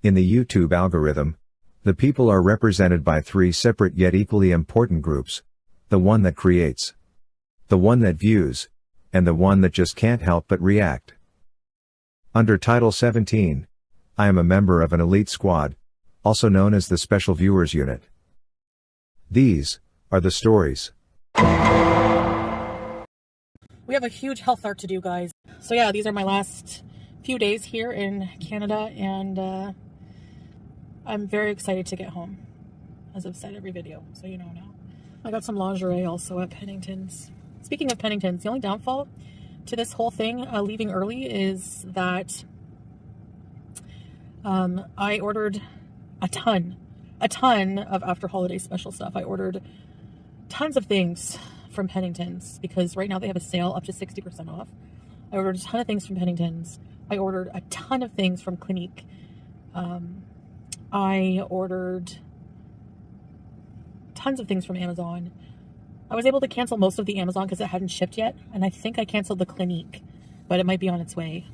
In the YouTube algorithm, the people are represented by three separate yet equally important groups: the one that creates, the one that views, and the one that just can't help but react. Under Title 17, I am a member of an elite squad, also known as the Special Viewers Unit. These are the stories. We have a huge health art to do, guys. So yeah, these are my last few days here in Canada, and I'm very excited to get home, as I've said every video, so you know now. I got some lingerie also at Pennington's. Speaking of Pennington's, the only downfall to this whole thing, leaving early, is that I ordered a ton of after holiday special stuff. I ordered tons of things from Pennington's because right now they have a sale up to 60% off. I ordered a ton of things from Pennington's. I ordered a ton of things from Clinique. I ordered tons of things from Amazon. I was able to cancel most of the Amazon because it hadn't shipped yet, and I think I canceled the Clinique, but it might be on its way.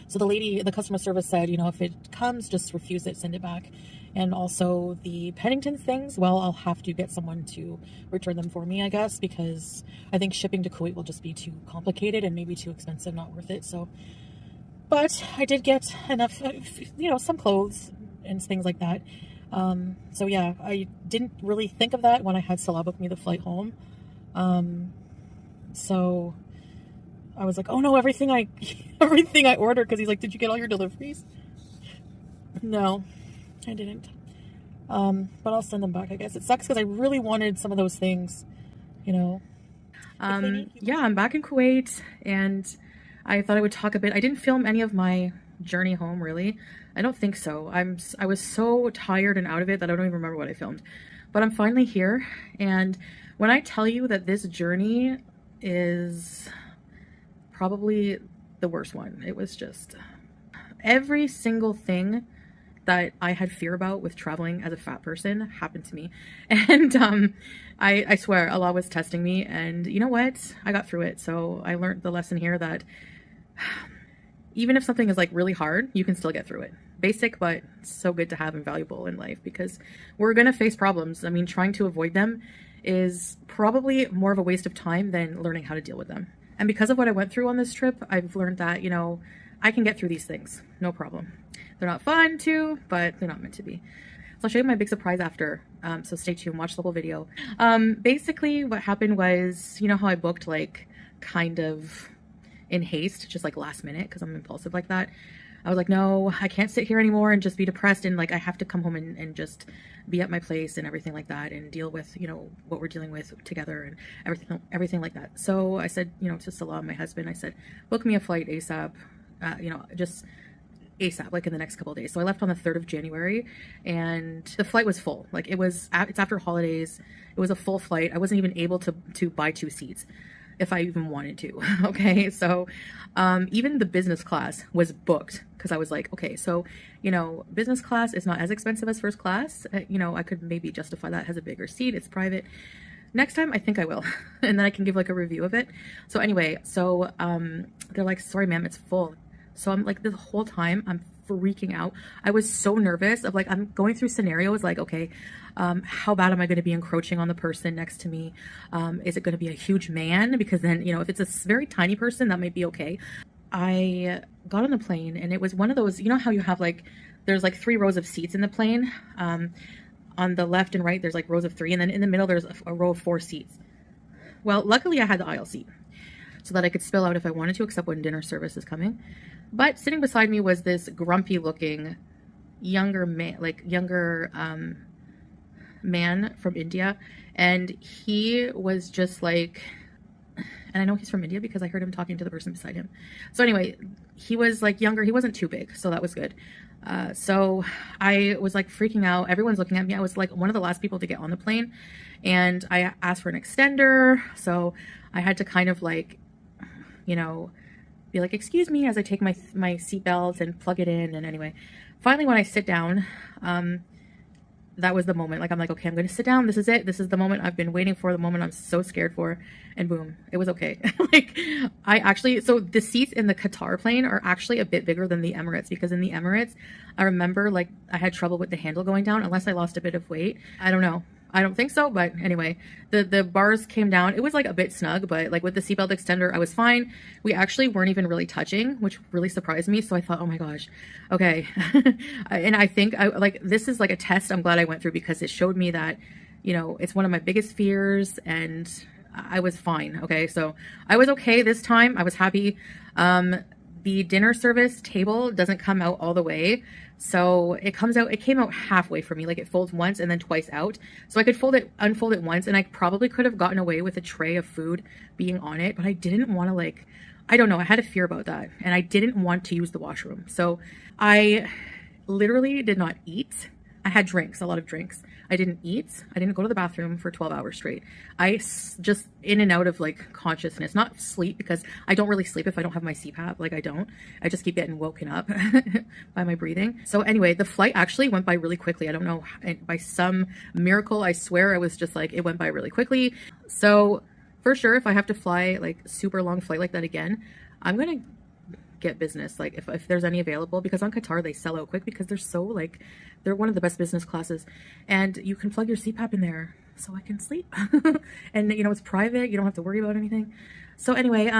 So the customer service said, you know, if it comes, just refuse it, send it back. And also the Pennington's things, well, I'll have to get someone to return them for me, I guess, because I think shipping to Kuwait will just be too complicated and maybe too expensive, not worth it. So, but I did get enough, you know, some clothes and things like that. So yeah, I didn't really think of that when I had Salah book me the flight home. So I was like, oh no, everything I ordered, because he's like, did you get all your deliveries? No, I didn't. But I'll send them back, I guess. It sucks because I really wanted some of those things, you know. Yeah, I'm back in Kuwait, and I thought I would talk a bit. I didn't film any of my journey home, really. I don't think so. I was so tired and out of it that I don't even remember what I filmed. But I'm finally here, and when I tell you that this journey is probably the worst one, it was just every single thing that I had fear about with traveling as a fat person happened to me. And I swear Allah was testing me, and you know what? I got through it. So I learned the lesson here that even if something is like really hard, you can still get through it. Basic, but so good to have and valuable in life, because we're going to face problems. I mean, trying to avoid them is probably more of a waste of time than learning how to deal with them. And because of what I went through on this trip, I've learned that, you know, I can get through these things. No problem. They're not fun too, but they're not meant to be. So I'll show you my big surprise after. So stay tuned, watch the whole video. Basically what happened was, you know how I booked like kind of in haste, just like last minute, because I'm impulsive like that. I was like, no, I can't sit here anymore and just be depressed, and like I have to come home and just be at my place and everything like that, and deal with, you know, what we're dealing with together and everything like that. So I said, you know, to Salah, my husband, I said, book me a flight ASAP, you know, just ASAP, like in the next couple of days. So I left on the 3rd of January, and the flight was full. Like it's after holidays. It was a full flight. I wasn't even able to buy 2 seats if I even wanted to. Okay. So, even the business class was booked, because I was like, okay, so, you know, business class is not as expensive as first class. You know, I could maybe justify that, as a bigger seat. It's private. Next time, I think I will. And then I can give like a review of it. So anyway, so, they're like, sorry, ma'am, it's full. So I'm like, the whole time I'm freaking out. I was so nervous of like, I'm going through scenarios like, okay, how bad am I going to be encroaching on the person next to me? Is it going to be a huge man? Because then, you know, if it's a very tiny person, that might be okay. I got on the plane, and it was one of those, you know how you have like, there's like 3 rows of seats in the plane. On the left and right, there's like rows of 3. And then in the middle, there's a row of 4 seats. Well, luckily I had the aisle seat so that I could spill out if I wanted to, except when dinner service is coming. But sitting beside me was this grumpy looking younger man from India, and he was just like, and I know he's from India because I heard him talking to the person beside him. So anyway, he was like younger. He wasn't too big, so that was good. So I was like freaking out. Everyone's looking at me. I was like one of the last people to get on the plane, and I asked for an extender. So I had to kind of like, you know, be like, excuse me, as I take my seatbelt and plug it in. And anyway, finally, when I sit down, that was the moment. Like, I'm like, okay, I'm going to sit down. This is it. This is the moment I've been waiting for, the moment I'm so scared for. And boom, it was okay. Like, I actually, so the seats in the Qatar plane are actually a bit bigger than the Emirates, because in the Emirates, I remember like I had trouble with the handle going down unless I lost a bit of weight. I don't know. I don't think so, but anyway, the bars came down. It was like a bit snug, but like with the seatbelt extender, I was fine. We actually weren't even really touching, which really surprised me. So I thought, oh my gosh, okay. And I think like this is like a test I'm glad I went through, because it showed me that, you know, it's one of my biggest fears, and I was fine. Okay, so I was okay this time. I was happy. The dinner service table doesn't come out all the way. So it came out halfway for me. Like, it folds once and then twice out. So I could unfold it once, and I probably could have gotten away with a tray of food being on it, but I didn't want to, like, I don't know. I had a fear about that, and I didn't want to use the washroom. So I literally did not eat. I had drinks, a lot of drinks. I didn't eat. I didn't go to the bathroom for 12 hours straight. I just in and out of like consciousness, not sleep, because I don't really sleep if I don't have my CPAP. Like, I don't. I just keep getting woken up by my breathing. So anyway, the flight actually went by really quickly. I don't know, by some miracle, I swear it was just like, it went by really quickly. So for sure, if I have to fly like super long flight like that again, I'm going to get business, like if there's any available, because on Qatar they sell out quick, because they're so like, they're one of the best business classes, and you can plug your CPAP in there so I can sleep. And you know, it's private, you don't have to worry about anything. So anyway,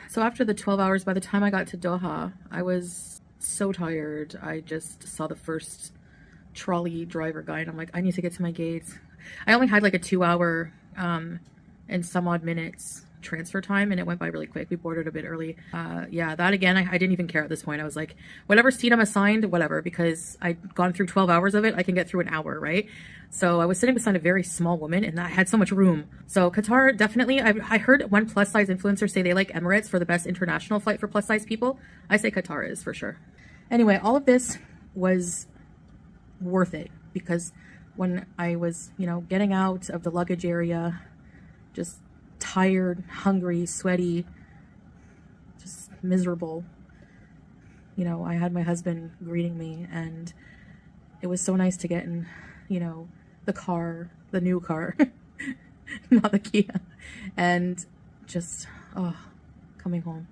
so after the 12 hours, by the time I got to Doha, I was so tired. I just saw the first trolley driver guy, and I'm like, I need to get to my gates. I only had like a 2-hour and some odd minutes transfer time, and it went by really quick. We boarded a bit early. Yeah, that again, I didn't even care at this point. I was like, whatever seat I'm assigned, whatever, because I'd gone through 12 hours of it, I can get through an hour, right? So I was sitting beside a very small woman, and I had so much room. So Qatar, definitely. I heard one plus size influencer say they like Emirates for the best international flight for plus size people. I say Qatar is for sure. Anyway, all of this was worth it, because when I was, you know, getting out of the luggage area, just tired, hungry, sweaty, just miserable, you know, I had my husband greeting me, and it was so nice to get in, you know, the car, the new car, not the Kia, and just, oh, coming home.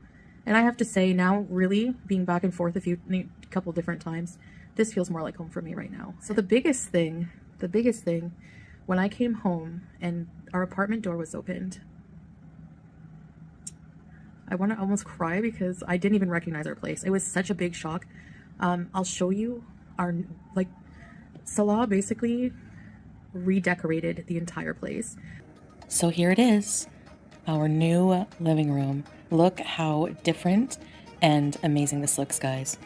And I have to say now, really being back and forth a couple different times, this feels more like home for me right now. So the biggest thing, when I came home and our apartment door was opened, I want to almost cry, because I didn't even recognize our place. It was such a big shock. I'll show you our, like, Salah basically redecorated the entire place. So here it is, our new living room. Look how different and amazing this looks, guys.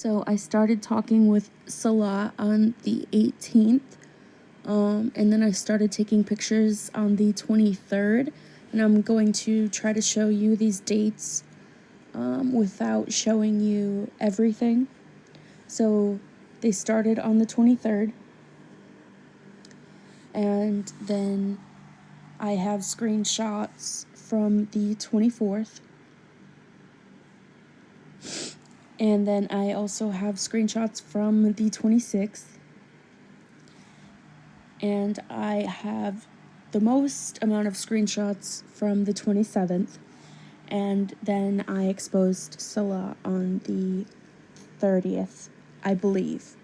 So I started talking with Salah on the 18th, and then I started taking pictures on the 23rd, and I'm going to try to show you these dates without showing you everything. So they started on the 23rd, and then I have screenshots from the 24th. And then I also have screenshots from the 26th. And I have the most amount of screenshots from the 27th. And then I exposed Salah on the 30th, I believe.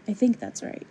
I think that's right.